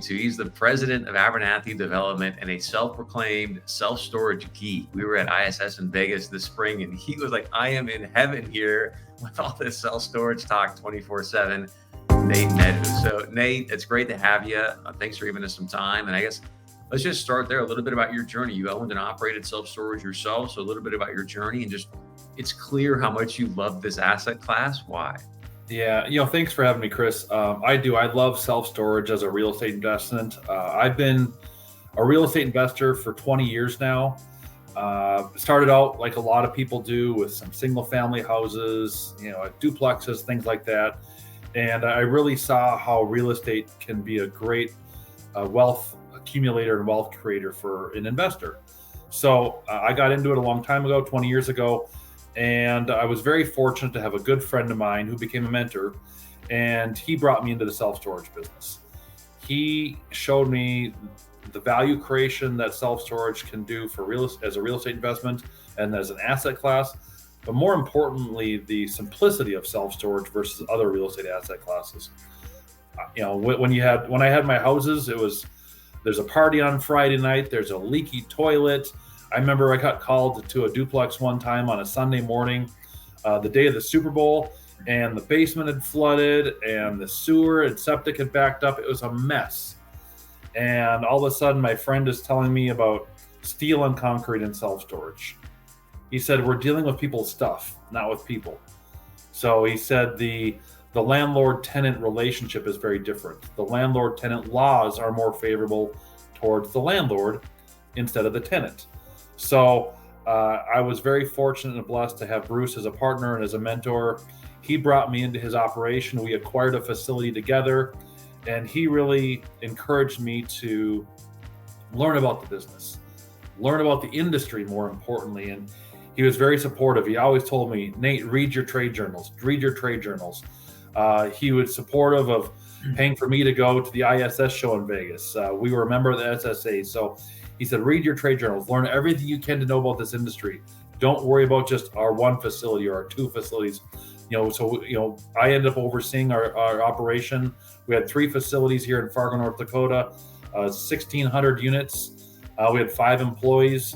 to. He's the president of Abernathey Development and a self-proclaimed self-storage geek. We were at ISS in Vegas this spring, and he was like, "I am in heaven here with all this self-storage talk 24/7." Nate Medhus. So, Nate, it's great to have you. Thanks for giving us some time. And I guess let's just start there. A little bit about your journey. You owned and operated self-storage yourself, so a little bit about your journey, and just it's clear how much you love this asset class. Why? Yeah, thanks for having me, Chris. I do. I love self-storage as a real estate investment. I've been a real estate investor for 20 years now. Started out like a lot of people do with some single-family houses, duplexes, things like that. And I really saw how real estate can be a great wealth accumulator and wealth creator for an investor. So I got into it a long time ago, 20 years ago. And I was very fortunate to have a good friend of mine who became a mentor, and he brought me into the self-storage business. He showed me the value creation that self-storage can do for as a real estate investment and as an asset class, but more importantly, the simplicity of self-storage versus other real estate asset classes. When I had my houses, there's a party on Friday night, there's a leaky toilet. I remember I got called to a duplex one time on a Sunday morning, the day of the Super Bowl, and the basement had flooded and the sewer and septic had backed up. It was a mess. And all of a sudden, my friend is telling me about steel and concrete and self-storage. He said, we're dealing with people's stuff, not with people. So he said the landlord-tenant relationship is very different. The landlord-tenant laws are more favorable towards the landlord instead of the tenant. So I was very fortunate and blessed to have Bruce as a partner and as a mentor. He brought me into his operation. We acquired a facility together, and he really encouraged me to learn about the business, learn about the industry more importantly. And he was very supportive. He always told me, Nate, read your trade journals, He was supportive of paying for me to go to the ISS show in Vegas. We were a member of the SSA. So he said, read your trade journals, learn everything you can to know about this industry. Don't worry about just our one facility or our two facilities. I ended up overseeing our operation. We had 3 facilities here in Fargo, North Dakota, 1,600 units. We had 5 employees,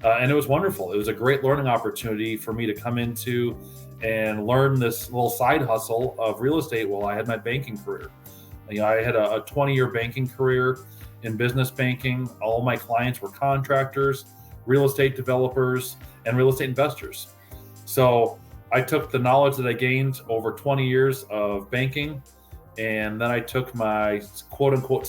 and it was wonderful. It was a great learning opportunity for me to come into and learn this little side hustle of real estate while I had my banking career. I had a 20-year banking career in business banking. All my clients were contractors, real estate developers, and real estate investors. So I took the knowledge that I gained over 20 years of banking, and then I took my quote unquote